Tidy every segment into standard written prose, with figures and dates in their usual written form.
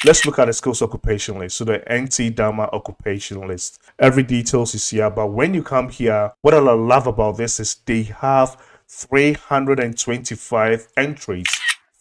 Let's look at the skills occupation list. So the NT-DAMA occupation list. Every details is here, but when you come here, what I love about this is they have 325 entries.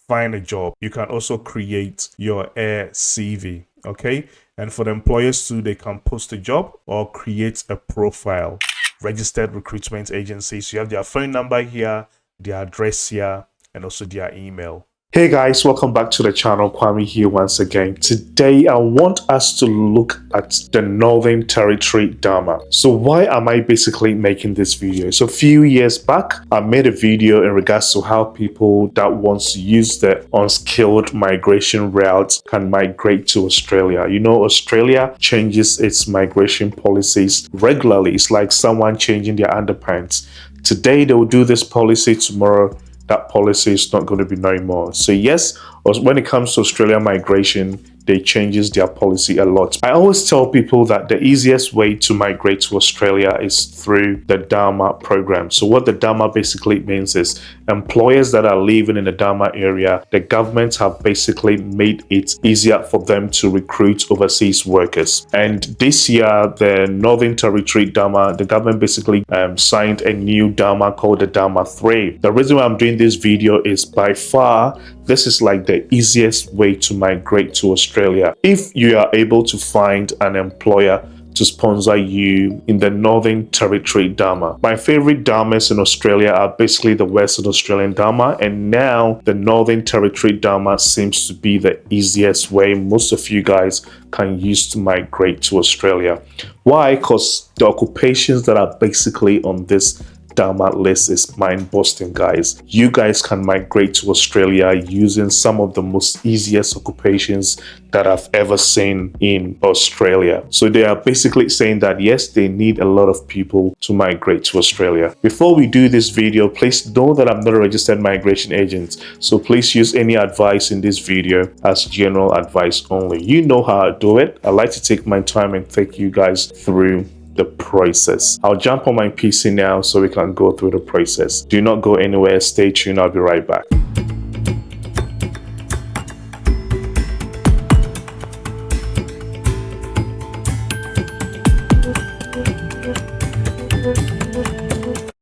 Find a job. You can also create your Air CV, okay? And for the employers too, they can post a job or create a profile. Registered recruitment agencies. You have their phone number here, their address here, and also their email. Hey guys, welcome back to the channel. Kwame here once again. Today I want us to look at the Northern Territory DIMA. So why am I basically making this video? So a few years back I made a video in regards to how people that wants to use the unskilled migration routes can migrate to Australia. You know, Australia changes its migration policies regularly. It's like someone changing their underpants. Today they will do this policy, tomorrow that policy is not going to be no more. So yes, when it comes to Australian migration, they changes their policy a lot. I always tell people that the easiest way to migrate to Australia is through the DIMA program. So what the DIMA basically means is employers that are living in the DIMA area, the government have basically made it easier for them to recruit overseas workers. And this year, the Northern Territory DIMA, the government basically signed a new DIMA called the DIMA 3. The reason why I'm doing this video is by far, this is like the easiest way to migrate to Australia. If you are able to find an employer to sponsor you in the Northern Territory DIMA. My favorite DIMAs in Australia are basically the Western Australian DIMA, and now the Northern Territory DIMA seems to be the easiest way most of you guys can use to migrate to Australia. Why? Because the occupations that are basically on this DIMA list is mind-busting, guys. You guys can migrate to Australia using some of the most easiest occupations that I've ever seen in Australia. So they are basically saying that yes, they need a lot of people to migrate to Australia. Before we do this video, please know that I'm not a registered migration agent. So please use any advice in this video as general advice only. You know how I do it. I like to take my time and take you guys through the process. I'll jump on my PC now so we can go through the process. Do not go anywhere. Stay tuned. I'll be right back.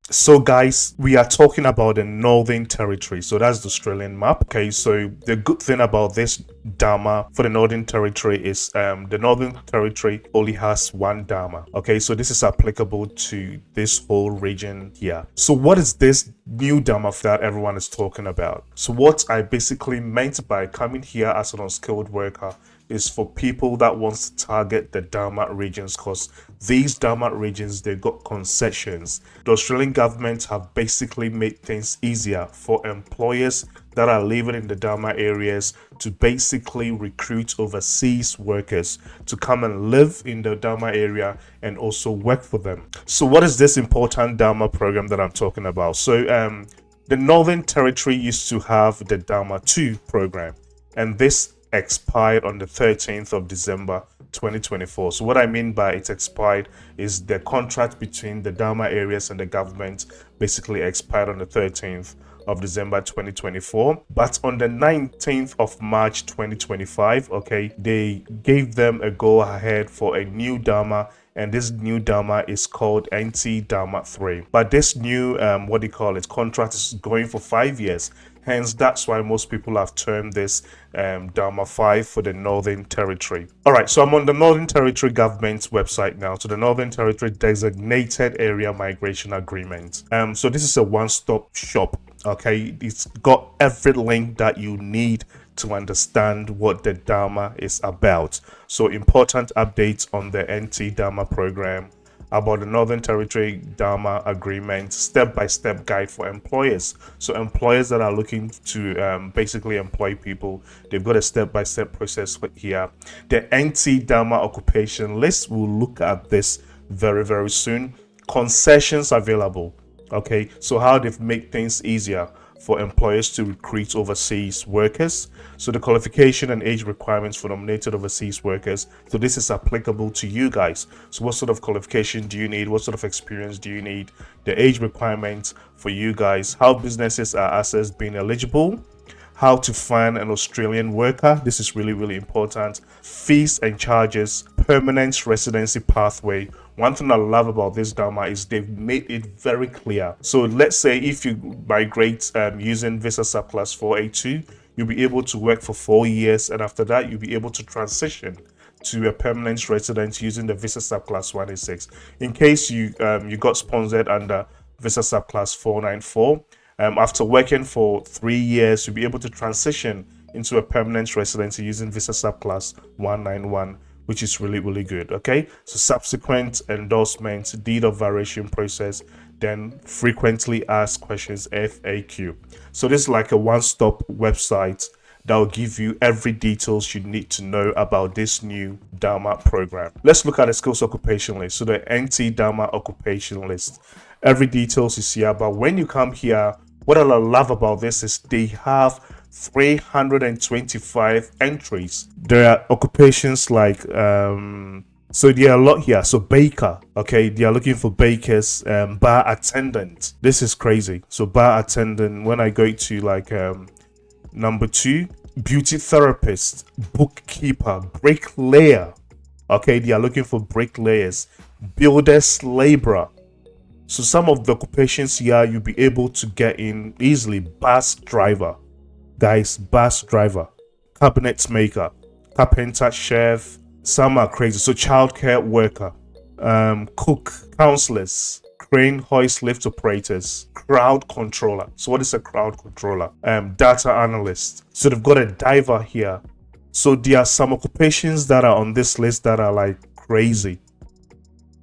So guys, we are talking about the Northern Territory. So that's the Australian map. Okay, so the good thing about this DIMA for the Northern Territory is the Northern Territory only has one DIMA. Okay, so this is applicable to this whole region here. So what is this new DIMA that everyone is talking about? So what I basically meant by coming here as an unskilled worker is for people that wants to target the DIMA regions, because these DIMA regions, they've got concessions. The Australian government have basically made things easier for employers that are living in the DIMA areas to basically recruit overseas workers to come and live in the DIMA area and also work for them. So what is this important DIMA program that I'm talking about? So the Northern Territory used to have the DIMA 2 program, and this expired on the 13th of December 2024. So what I mean by it expired is the contract between the DIMA areas and the government basically expired on the 13th of December 2024. But on the 19th of March 2025, okay, they gave them a go ahead for a new DIMA, and this new DIMA is called NT-DIMA 3. But this new contract is going for 5 years. Hence, that's why most people have termed this DIMA 5 for the Northern Territory. All right, so I'm on the Northern Territory government's website now. So the Northern Territory Designated Area Migration Agreement. So this is a one-stop shop. Okay, it's got every link that you need to understand what the DIMA is about. So important updates on the NT-DIMA program, about the Northern Territory DIMA agreement, step-by-step guide for employers. So employers that are looking to basically employ people, they've got a step-by-step process here. The NT-DIMA occupation list, we'll look at this very, very soon. Concessions available. Okay, so how they've made things easier for employers to recruit overseas workers. So the qualification and age requirements for nominated overseas workers. So this is applicable to you guys. So what sort of qualification do you need? What sort of experience do you need? The age requirements for you guys. How businesses are assessed being eligible. how to find an Australian worker. This is really, really important. Fees and charges, permanent residency pathway. One thing I love about this DIMA is they've made it very clear. So let's say if you migrate using visa subclass 482, you'll be able to work for 4 years, and after that you'll be able to transition to a permanent resident using the visa subclass 186. In case you got sponsored under visa subclass 494, after working for 3 years, you'll be able to transition into a permanent residency using visa subclass 191, which is really, really good. Okay, so subsequent endorsements, deed of variation process, then frequently asked questions, FAQ. So this is like a one-stop website that will give you every details you need to know about this new DIMA program. Let's look at the skills occupation list. So the NT DIMA occupation list, every details is here. But when you come here, what I love about this is they have 325 entries. There are occupations like so there are a lot here. So baker, okay, they are looking for bakers, bar attendant. This is crazy. So bar attendant, when I go to like number 2, beauty therapist, bookkeeper, bricklayer. Okay, they are looking for bricklayers, builders, laborer. So some of the occupations here you'll be able to get in easily. Bus driver, guys, bus driver, cabinet maker, carpenter, chef. Some are crazy. So childcare worker, cook, counselors, crane hoist lift operators, crowd controller. So what is a crowd controller? Data analyst. So they've got a diver here. So there are some occupations that are on this list that are like crazy.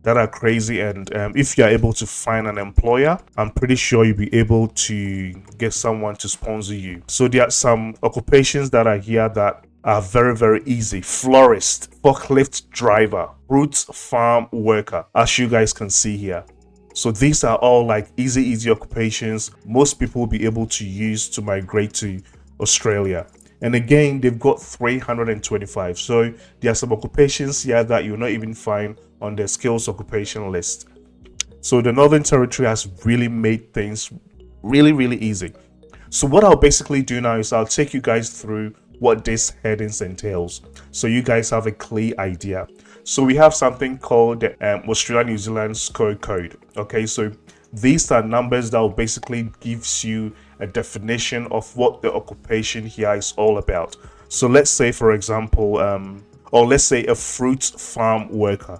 And if you're able to find an employer, I'm pretty sure you'll be able to get someone to sponsor you. So there are some occupations that are here that are very, very easy. Florist, forklift driver, fruit farm worker, as you guys can see here. So these are all like easy occupations most people will be able to use to migrate to Australia. And again, they've got 325. So there are some occupations here that you'll not even find on the skills occupation list. So the Northern Territory has really made things really, really easy. So what I'll basically do now is I'll take you guys through what this headings entails, so you guys have a clear idea. So we have something called the Australia New Zealand SCO code. Okay, so these are numbers that will basically gives you a definition of what the occupation here is all about. So let's say, for example, or let's say a fruit farm worker,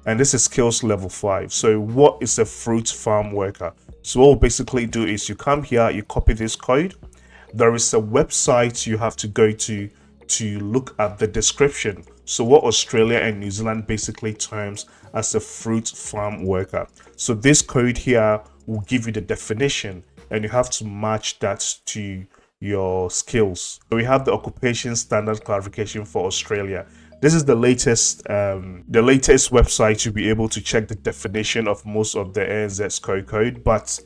and this is skills level 5. So what is a fruit farm worker? So what we'll basically do is you come here, you copy this code. There is a website you have to go to look at the description. So what Australia and New Zealand basically terms as a fruit farm worker. So this code here will give you the definition, and you have to match that to your skills. So we have the occupation standard clarification for Australia. This is the latest website you'll be able to check the definition of most of the ANZ SCO code, but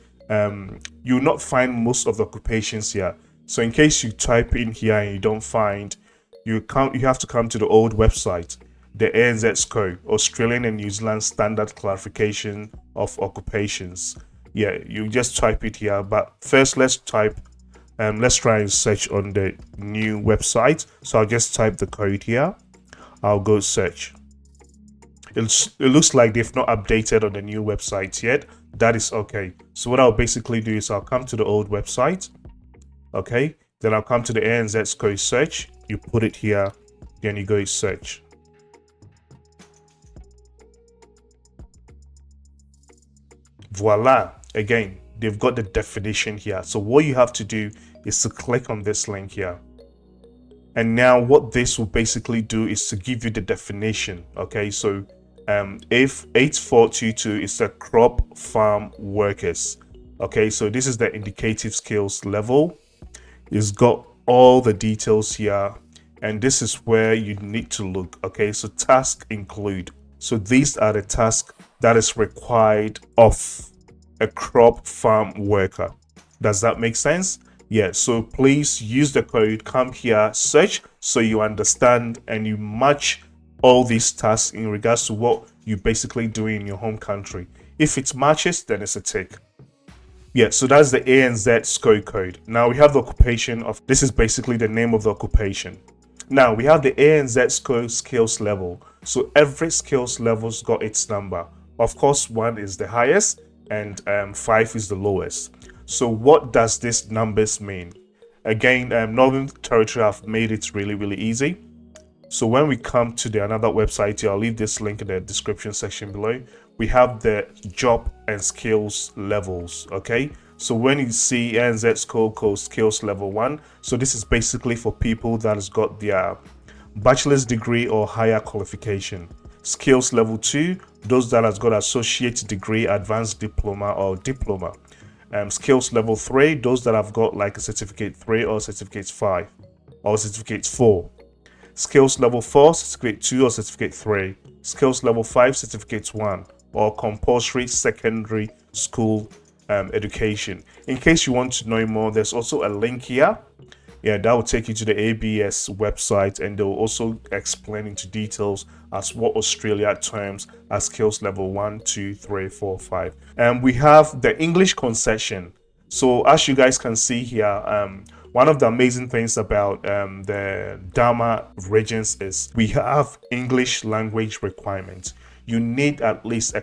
you'll not find most of the occupations here. So in case you type in here and you don't find, you have to come to the old website, the ANZ SCO, Australian and New Zealand Standard Clarification of Occupations. Yeah, you just type it here. But first, let's try and search on the new website. So I'll just type the code here. I'll go search. It looks like they've not updated on the new website yet. That is okay. So what I'll basically do is I'll come to the old website. Okay, then I'll come to the ANZ SCO search. You put it here, then you go search. Voila, again, they've got the definition here. So what you have to do is to click on this link here. And now what this will basically do is to give you the definition. Okay, so if 8422 is the crop farm workers. Okay, so this is the indicative skills level. It's got all the details here, and this is where you need to look. Okay, so tasks include. So these are the tasks that is required of a crop farm worker. Does that make sense? Yeah, so please use the code, come here, search, so you understand and you match all these tasks in regards to what you basically do in your home country. If it matches, then it's a tick. Yeah, so that's the ANZ SCO code. Now we have the occupation of, this is basically the name of the occupation. Now we have the ANZ SCO skills level. So every skills level's got its number. Of course, 1 is the highest and 5 is the lowest. So what does this numbers mean? Again, Northern Territory have made it really, really easy. So when we come to the another website here, I'll leave this link in the description section below. We have the job and skills levels. Okay, so when you see NZ School Code skills level 1, so this is basically for people that has got their bachelor's degree or higher qualification. Skills level 2, those that has got associate degree, advanced diploma or diploma. Skills level 3, those that have got like a certificate 3 or certificate 5 or certificate 4. Skills level 4, certificate 2 or certificate 3. Skills level 5, certificate 1 or compulsory secondary school education. In case you want to know more, there's also a link here. Yeah, that will take you to the ABS website, and they'll also explain into details as what Australia terms as skills level 1, 2, 3, 4, 5. And we have the English concession. So as you guys can see here, one of the amazing things about the DIMA regions is we have English language requirements. You need at least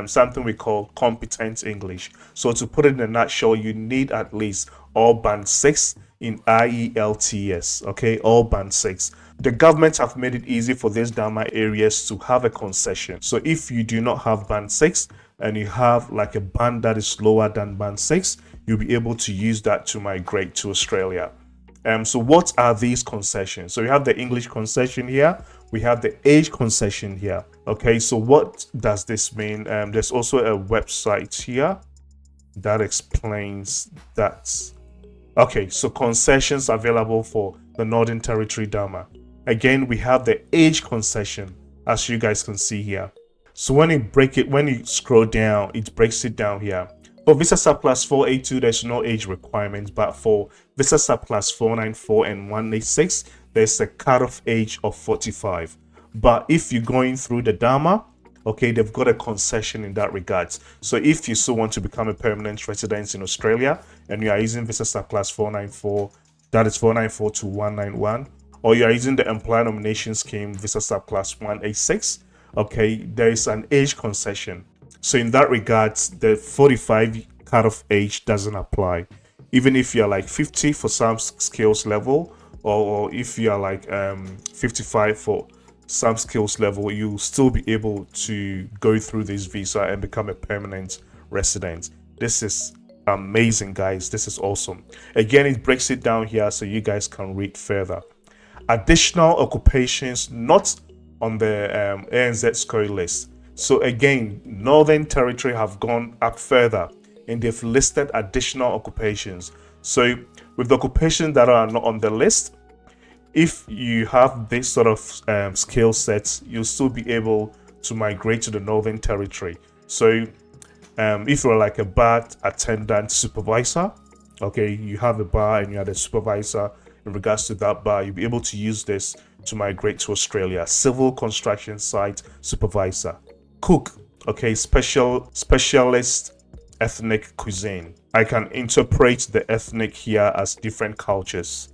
something we call competent English. So to put it in a nutshell, you need at least all band 6 in IELTS, okay, all band 6. The government have made it easy for these DIMA areas to have a concession. So if you do not have band 6 and you have like a band that is lower than band 6, you'll be able to use that to migrate to Australia. So what are these concessions? So we have the English concession here. We have the age concession here. Okay, so what does this mean? There's also a website here that explains that. Okay, so concessions available for the Northern Territory DIMA. Again, we have the age concession, as you guys can see here. So when you scroll down, it breaks it down here. For Visa Surplus 482, there's no age requirement, but for Visa Surplus 494 and 186, there's a cutoff age of 45. But if you're going through the DIMA, okay, they've got a concession in that regards. So if you still want to become a permanent resident in Australia and you are using Visa Surplus 494, that is 494 to 191, or you are using the Employer Nomination Scheme Visa Surplus 186, okay, there is an age concession. So in that regards, the 45 cutoff age doesn't apply. Even if you're like 50 for some skills level, or if you're like 55 for some skills level, you'll still be able to go through this visa and become a permanent resident. This is amazing, guys. This is awesome. Again, it breaks it down here so you guys can read further. Additional occupations not on the ANZ SCORE list. So again, Northern Territory have gone up further and they've listed additional occupations. So with the occupations that are not on the list, if you have this sort of skill sets, you'll still be able to migrate to the Northern Territory. So if you're like a bar attendant supervisor, okay, you have a bar and you are the supervisor in regards to that bar, you'll be able to use this to migrate to Australia. Civil construction site supervisor. Cook, okay, specialist ethnic cuisine. I can interpret the ethnic here as different cultures.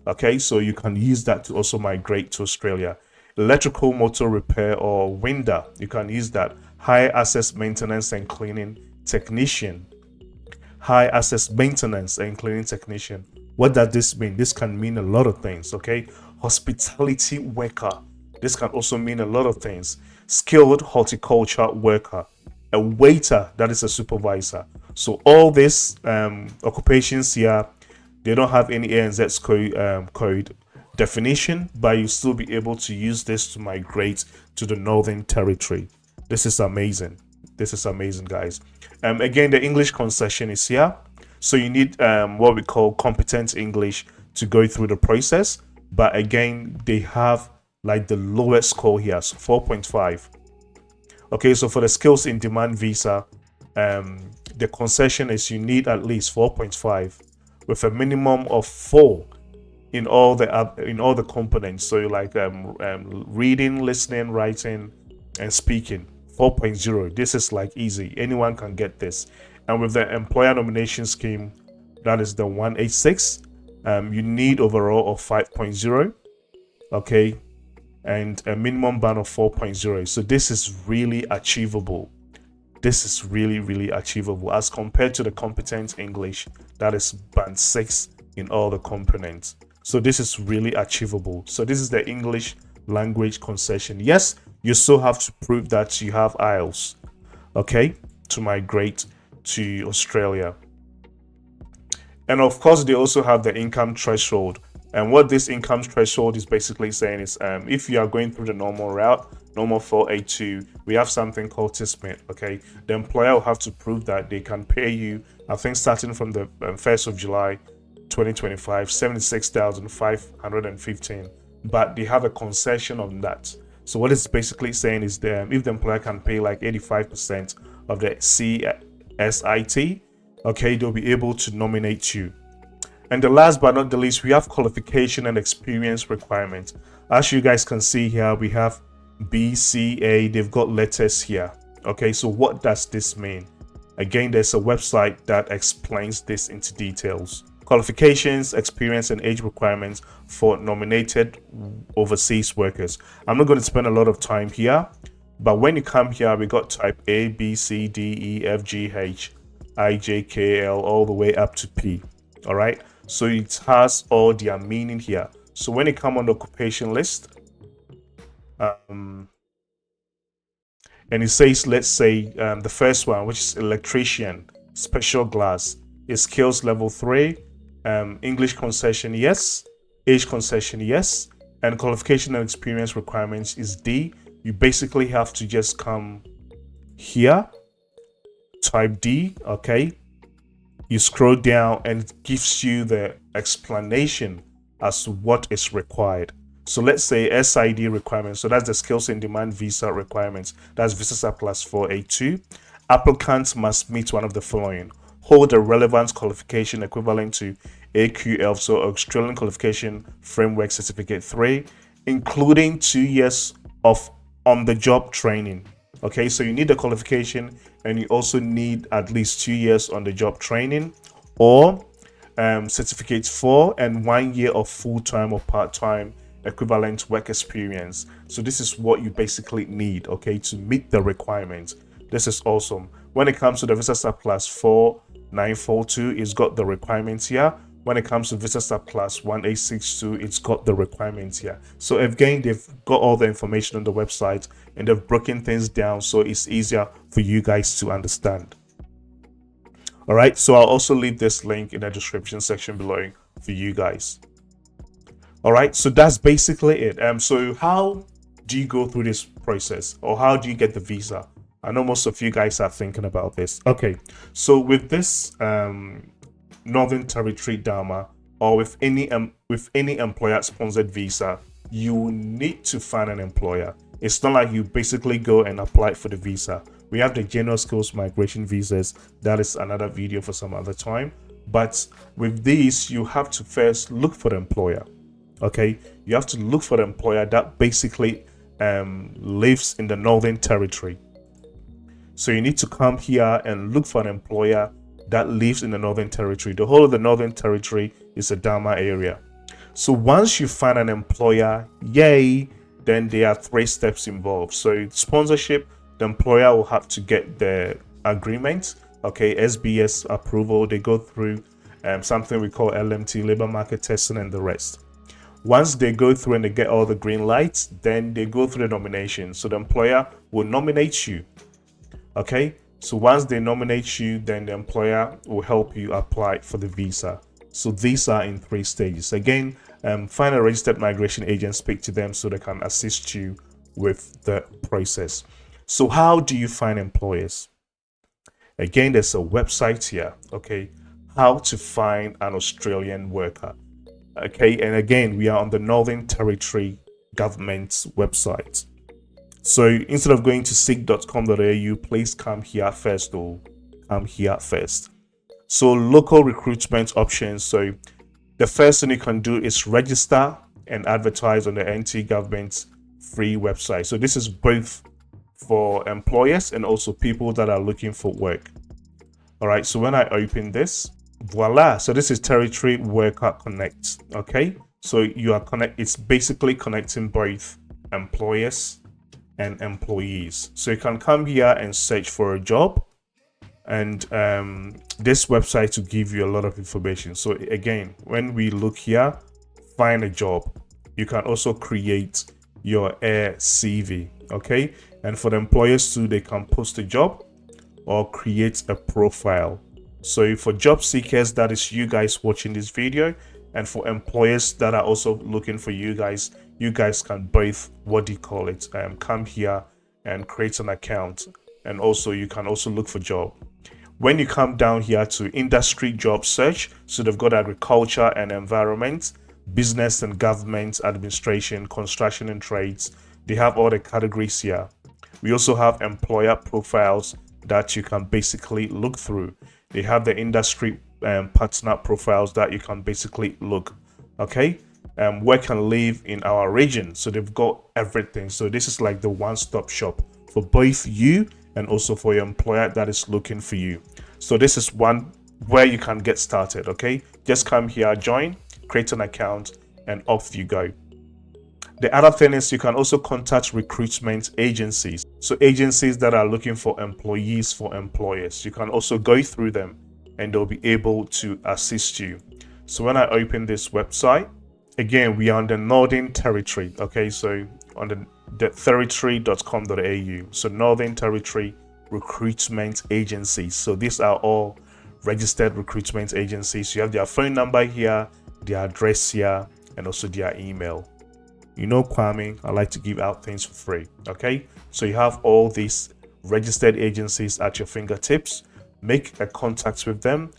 Okay, so you can use that to also migrate to Australia. Electrical motor repair or winder, you can use that. High access maintenance and cleaning technician. High access maintenance and cleaning technician. What does this mean? This can mean a lot of things, okay? Hospitality worker. This can also mean a lot of things. Skilled horticulture worker. A waiter, that is a supervisor. So all these occupations here, they don't have any ANZ code definition, but you still be able to use this to migrate to the Northern Territory. This is amazing. This is amazing, guys. Again, the English concession is here. So you need what we call competent English to go through the process. But again, they have like the lowest score here, so 4.5. Okay, so for the skills in demand visa, the concession is you need at least 4.5 with a minimum of 4 in all the components. So like reading, listening, writing, and speaking. 4.0. This is like easy. Anyone can get this. And with the employer nomination scheme, that is the 186, you need overall of 5.0, okay, and a minimum band of 4.0. So this is really achievable. This is really achievable as compared to the competent English, that is band 6 in all the components. So this is really achievable. So this is the English language concession. Yes, you still have to prove that you have IELTS, okay, to migrate to Australia. And of course, they also have the income threshold. And what this income threshold is basically saying is, if you are going through the normal route, normal 482, we have something called TISMIT, okay? The employer will have to prove that they can pay you, I think starting from the 1st of July 2025, 76,515, but they have a concession on that. So what it's basically saying is that if the employer can pay like 85% of the CSIT, okay, they'll be able to nominate you. And the last but not the least, we have qualification and experience requirements. As you guys can see here, we have B, C, A. They've got letters here. Okay, so what does this mean? Again, there's a website that explains this into details. Qualifications, experience, and age requirements for nominated overseas workers. I'm not going to spend a lot of time here, but when you come here, we got type A, B, C, D, E, F, G, H, I, J, K, L, all the way up to P. All right, so it has all their meaning here. So when you come on the occupation list, and it says, let's say the first one, which is electrician, special glass, is skills level 3, English concession, yes, age concession, yes, and qualification and experience requirements is D. You basically have to just come here, type D, okay, you scroll down and it gives you the explanation as to what is required. So let's say SID requirements, so that's the skills in demand visa requirements, that's visa plus 482. Applicants must meet one of the following: hold a relevant qualification equivalent to AQF, so Australian Qualification Framework Certificate 3, including 2 years of on-the-job training. Okay, so you need the qualification and you also need at least 2 years on the job training, or certificate 4 and 1 year of full-time or part-time equivalent work experience. So this is what you basically need, okay, to meet the requirements. This is awesome. When it comes to the Visa Plus 4942, it's got the requirements here. When it comes to Visa Plus 1862, it's got the requirements here. So again, they've got all the information on the website and they've broken things down so it's easier for you guys to understand. All right, so I'll also leave this link in the description section below for you guys. All right, so that's basically it. So how do you go through this process, or how do you get the visa? I know most of you guys are thinking about this. Okay, so with this Northern Territory DIMA, or with any employer sponsored visa, you need to find an employer. It's not like you basically go and apply for the visa. We have the general skills migration visas. That is another video for some other time. But with these, you have to first look for the employer. Okay, you have to look for the employer that basically lives in the Northern Territory. So you need to come here and look for an employer that lives in the Northern Territory. The whole of the Northern Territory is a DIMA area. So once you find an employer, yay, then there are 3 steps involved. So sponsorship, the employer will have to get the agreement, okay, SBS approval. They go through something we call LMT, labor market testing, and the rest. Once they go through and they get all the green lights, then they go through the nomination. So the employer will nominate you. Okay, so once they nominate you, then the employer will help you apply for the visa. So these are in 3 stages. Again, find a registered migration agent, speak to them so they can assist you with the process. So how do you find employers? Again, there's a website here, okay, how to find an Australian worker. Okay, and again, we are on the Northern Territory government's website. So instead of going to seek.com.au, please come here first, or come here first. So local recruitment options. So the first thing you can do is register and advertise on the NT government's free website. So this is both for employers and also people that are looking for work. All right, so when I open this, voila, so this is Territory Worker Connect. Okay, so you are it's basically connecting both employers and employees. So you can come here and search for a job, and this website will give you a lot of information. So again, when we look here, find a job, you can also create your CV. Okay, and for the employers too, they can post a job or create a profile. So for job seekers, that is you guys watching this video, and for employers that are also looking for you guys can both, what do you call it, come here and create an account, and also you can also look for job. When you come down here to industry job search, so they've got agriculture and environment, business and government administration, construction and trades. They have all the categories here. We also have employer profiles that you can basically look through. They have the industry partner profiles that you can basically look. Okay, work and live in our region. So they've got everything. So this is like the one-stop shop for both you and also for your employer that is looking for you. So this is one where you can get started. Okay, just come here, join, create an account, and off you go. The other thing is you can also contact recruitment agencies. So agencies that are looking for employees for employers, you can also go through them and they'll be able to assist you. So when I open this website, again, we are on the Northern Territory. Okay, so on the territory.com.au. So Northern Territory Recruitment Agencies. So these are all registered recruitment agencies. You have their phone number here, their address here, and also their email. You know, Kwame, I like to give out things for free. Okay, so you have all these registered agencies at your fingertips. Make a contact with them,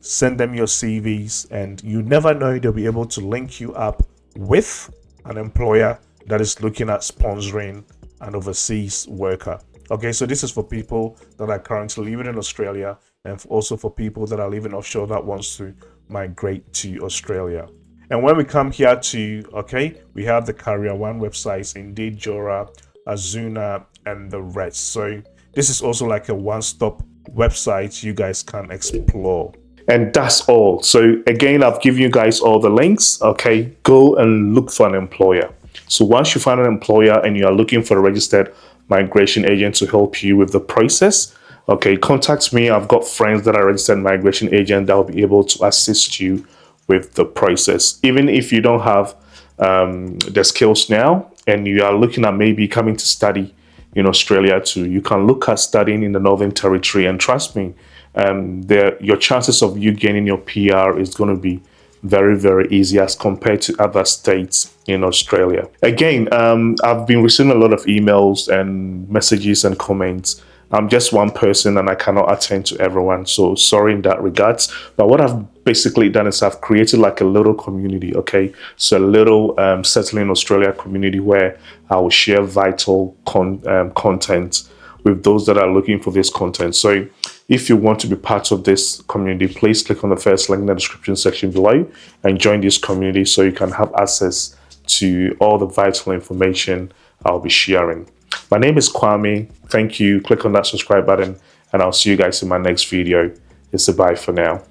send them your CVs, and you never know, they'll be able to link you up with an employer that is looking at sponsoring an overseas worker. Okay, so this is for people that are currently living in Australia, and also for people that are living offshore that wants to migrate to Australia. And when we come here to, okay, we have the Career One websites, Indeed, Jora, Azuna, and the rest. So this is also like a one-stop website you guys can explore. And that's all. So again, I've given you guys all the links. Okay, go and look for an employer. So once you find an employer and you are looking for a registered migration agent to help you with the process, okay, contact me. I've got friends that are registered migration agents that will be able to assist you with the process. Even if you don't have the skills now and you are looking at maybe coming to study in Australia too, you can look at studying in the Northern Territory, and trust me, your chances of you gaining your PR is going to be very, very easy as compared to other states in Australia. Again, I've been receiving a lot of emails and messages and comments. I'm just one person and I cannot attend to everyone, so sorry in that regards. But what I've basically done is I've created like a little community, okay? So a little Settling Australia community where I will share vital content with those that are looking for this content. So if you want to be part of this community, please click on the first link in the description section below and join this community so you can have access to all the vital information I'll be sharing. My name is Kwame. Thank you. Click on that subscribe button and I'll see you guys in my next video. It's a bye for now.